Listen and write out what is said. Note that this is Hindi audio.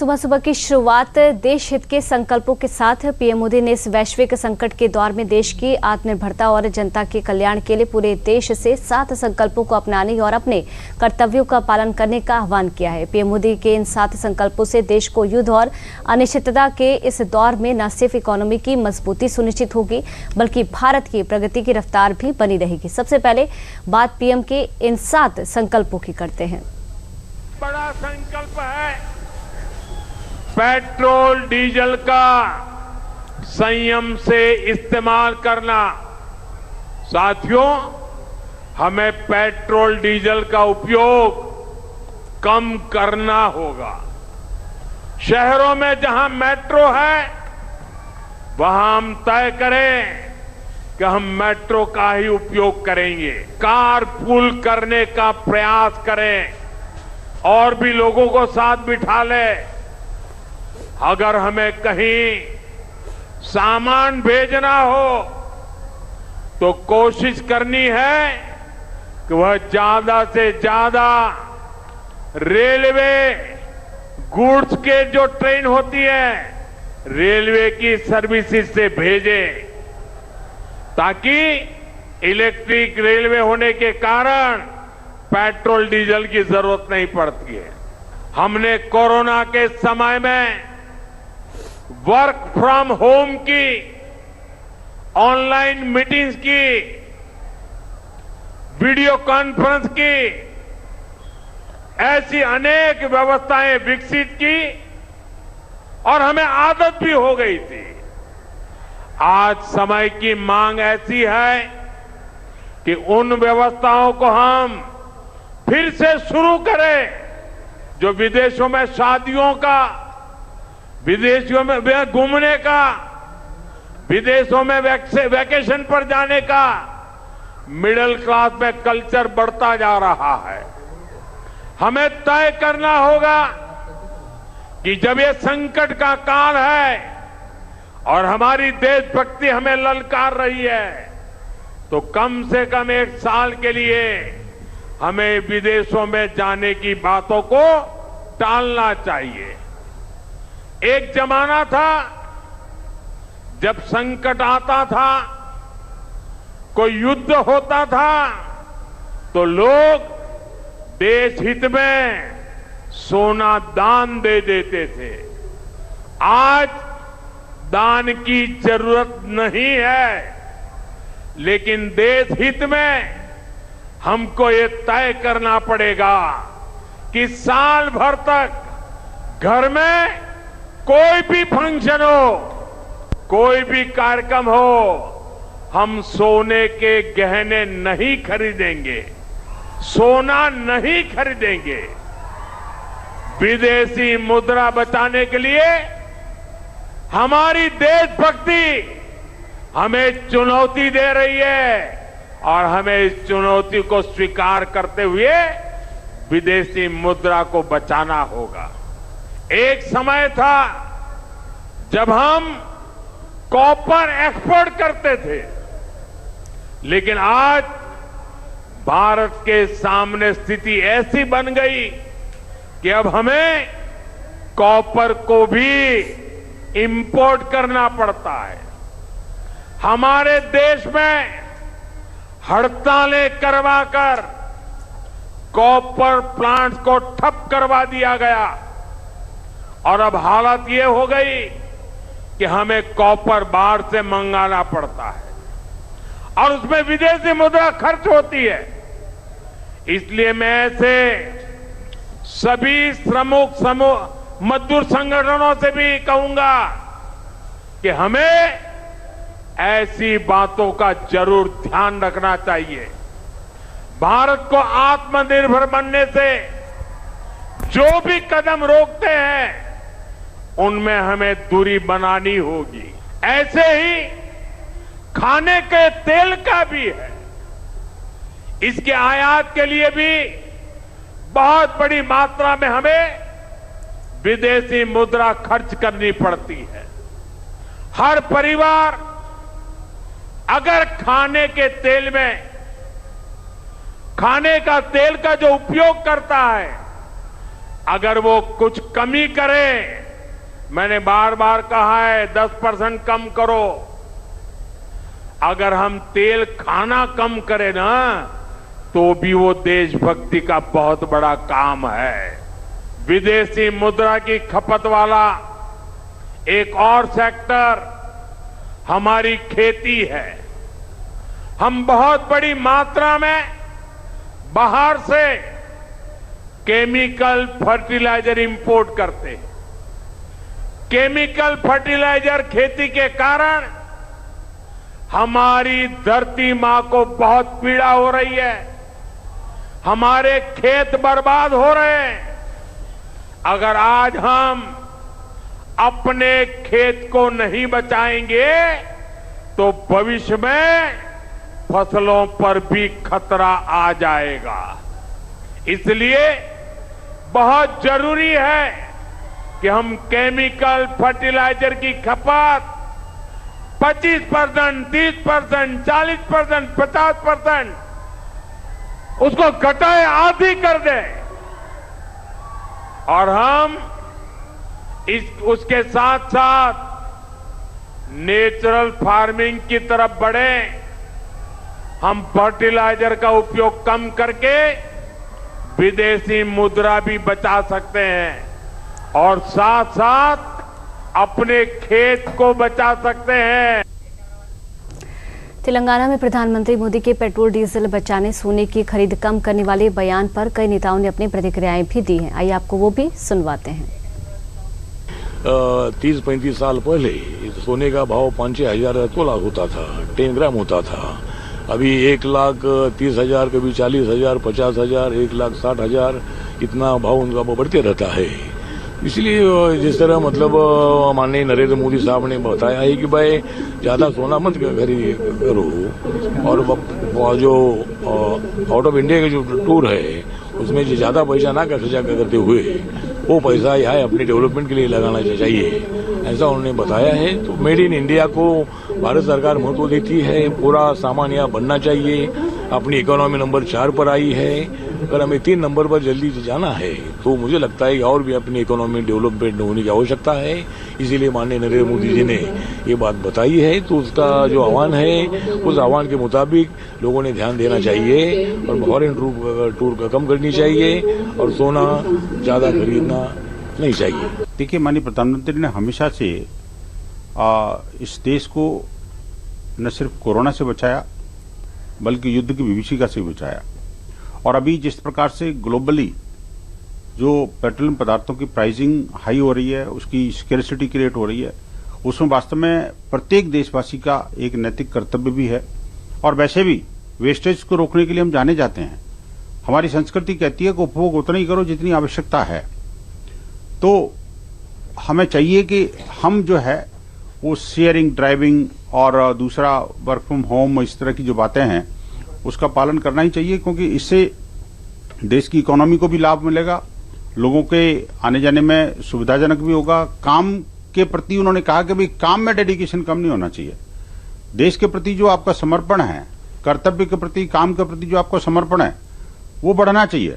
सुबह सुबह की शुरुआत देश हित के संकल्पों के साथ पीएम मोदी ने इस वैश्विक संकट के दौर में देश की आत्मनिर्भरता और जनता के कल्याण के लिए पूरे देश से 7 संकल्पों को अपनाने और अपने कर्तव्यों का पालन करने का आह्वान किया है। पीएम मोदी के इन 7 संकल्पों से देश को युद्ध और अनिश्चितता के इस दौर में न सिर्फ इकोनॉमी की मजबूती सुनिश्चित होगी बल्कि भारत की प्रगति की रफ्तार भी बनी रहेगी। सबसे पहले बात पीएम के इन 7 संकल्पों की करते हैं। बड़ा संकल्प है पेट्रोल डीजल का संयम से इस्तेमाल करना। साथियों, हमें पेट्रोल डीजल का उपयोग कम करना होगा। शहरों में जहां मेट्रो है वहां हम तय करें कि हम मेट्रो का ही उपयोग करेंगे। कार पूल करने का प्रयास करें और भी लोगों को साथ बिठा लें। अगर हमें कहीं सामान भेजना हो तो कोशिश करनी है कि वह ज्यादा से ज्यादा रेलवे गुड्स के जो ट्रेन होती है रेलवे की सर्विसेज से भेजें, ताकि इलेक्ट्रिक रेलवे होने के कारण पेट्रोल डीजल की जरूरत नहीं पड़ती है। हमने कोरोना के समय में वर्क फ्रॉम होम की, ऑनलाइन मीटिंग्स की, वीडियो कॉन्फ्रेंस की, ऐसी अनेक व्यवस्थाएं विकसित की और हमें आदत भी हो गई थी। आज समय की मांग ऐसी है कि उन व्यवस्थाओं को हम फिर से शुरू करें। जो विदेशों में शादियों का, विदेशों में घूमने का, विदेशों में वैकेशन पर जाने का मिडिल क्लास में कल्चर बढ़ता जा रहा है। हमें तय करना होगा कि जब ये संकट का काल है और हमारी देशभक्ति हमें ललकार रही है तो कम से कम 1 साल के लिए हमें विदेशों में जाने की बातों को टालना चाहिए। एक जमाना था जब संकट आता था, कोई युद्ध होता था तो लोग देश हित में सोना दान दे देते थे। आज दान की जरूरत नहीं है, लेकिन देश हित में हमको ये तय करना पड़ेगा कि साल भर तक घर में कोई भी फंक्शन हो, कोई भी कार्यक्रम हो, हम सोने के गहने नहीं खरीदेंगे, सोना नहीं खरीदेंगे। विदेशी मुद्रा बचाने के लिए हमारी देशभक्ति हमें चुनौती दे रही है और हमें इस चुनौती को स्वीकार करते हुए विदेशी मुद्रा को बचाना होगा। एक समय था जब हम कॉपर एक्सपोर्ट करते थे, लेकिन आज भारत के सामने स्थिति ऐसी बन गई कि अब हमें कॉपर को भी इंपोर्ट करना पड़ता है। हमारे देश में हड़तालें करवाकर कॉपर प्लांट्स को ठप करवा दिया गया और अब हालत ये हो गई कि हमें कॉपर बाहर से मंगाना पड़ता है और उसमें विदेशी मुद्रा खर्च होती है। इसलिए मैं ऐसे सभी श्रमिक समूह मजदूर संगठनों से भी कहूंगा कि हमें ऐसी बातों का जरूर ध्यान रखना चाहिए। भारत को आत्मनिर्भर बनने से जो भी कदम रोकते हैं उनमें हमें दूरी बनानी होगी। ऐसे ही खाने के तेल का भी है, इसके आयात के लिए भी बहुत बड़ी मात्रा में हमें विदेशी मुद्रा खर्च करनी पड़ती है। हर परिवार अगर खाने के तेल में, खाने का तेल का जो उपयोग करता है, अगर वो कुछ कमी करे, मैंने बार बार कहा है 10% कम करो, अगर हम तेल खाना कम करें ना तो भी वो देशभक्ति का बहुत बड़ा काम है। विदेशी मुद्रा की खपत वाला एक और सेक्टर हमारी खेती है। हम बहुत बड़ी मात्रा में बाहर से केमिकल फर्टिलाइजर इंपोर्ट करते हैं। केमिकल फर्टिलाइजर खेती के कारण हमारी धरती मां को बहुत पीड़ा हो रही है, हमारे खेत बर्बाद हो रहे हैं। अगर आज हम अपने खेत को नहीं बचाएंगे तो भविष्य में फसलों पर भी खतरा आ जाएगा। इसलिए बहुत जरूरी है कि हम केमिकल फर्टिलाइजर की खपत 25%, 30%, 40%, 50% उसको घटाए, आधी कर दें और हम उसके साथ साथ नेचुरल फार्मिंग की तरफ बढ़े। हम फर्टिलाइजर का उपयोग कम करके विदेशी मुद्रा भी बचा सकते हैं और साथ साथ अपने खेत को बचा सकते हैं। तेलंगाना में प्रधानमंत्री मोदी के पेट्रोल डीजल बचाने, सोने की खरीद कम करने वाले बयान पर कई नेताओं ने अपनी प्रतिक्रियाएं भी दी हैं। आइए आपको वो भी सुनवाते हैं। 30-35 साल पहले सोने का भाव 5-6 हजार तोला होता था, 10 ग्राम होता था। अभी 1,30,000, कभी 40,000, 50,000, 1,60,000, इतना भाव उनका बढ़ते रहता है। इसलिए जिस तरह मतलब माननीय नरेंद्र मोदी साहब ने बताया है कि भाई ज्यादा सोना मत खरीद करो और जो आउट ऑफ इंडिया का जो टूर है उसमें जो ज्यादा पैसा ना खर्चा करते हुए वो पैसा यहाँ अपने डेवलपमेंट के लिए लगाना चाहिए, ऐसा उन्होंने बताया है। तो मेड इन इंडिया को भारत सरकार महत्व देती है, पूरा सामान यहाँ बनना चाहिए। अपनी इकोनॉमी नंबर 4 पर आई है, अगर हमें 3 नंबर पर जल्दी जाना है तो मुझे लगता है कि और भी अपनी इकोनॉमी डेवलपमेंट होने की आवश्यकता है। इसीलिए माननीय नरेंद्र मोदी जी ने ये बात बताई है, तो उसका जो आह्वान है उस आह्वान के मुताबिक लोगों ने ध्यान देना चाहिए और फॉरेन टूर कम करनी चाहिए और सोना ज्यादा खरीदना नहीं चाहिए। देखिए, माननीय प्रधानमंत्री ने हमेशा से इस देश को न सिर्फ कोरोना से बचाया बल्कि युद्ध की विभीषिका से बचाया। और अभी जिस प्रकार से ग्लोबली जो पेट्रोलियम पदार्थों की प्राइसिंग हाई हो रही है, उसकी स्केर्सिटी क्रिएट हो रही है, उसमें वास्तव में प्रत्येक देशवासी का एक नैतिक कर्तव्य भी है। और वैसे भी वेस्टेज को रोकने के लिए हम जाने जाते हैं। हमारी संस्कृति कहती है कि उपभोग उतना ही करो जितनी आवश्यकता है। तो हमें चाहिए कि हम जो है वो शेयरिंग ड्राइविंग और दूसरा वर्क फ्रॉम होम, इस तरह की जो बातें हैं उसका पालन करना ही चाहिए, क्योंकि इससे देश की इकोनॉमी को भी लाभ मिलेगा, लोगों के आने जाने में सुविधाजनक भी होगा। काम के प्रति उन्होंने कहा कि भाई काम में डेडिकेशन कम नहीं होना चाहिए। देश के प्रति जो आपका समर्पण है, कर्तव्य के प्रति, काम के प्रति जो आपका समर्पण है वो बढ़ना चाहिए।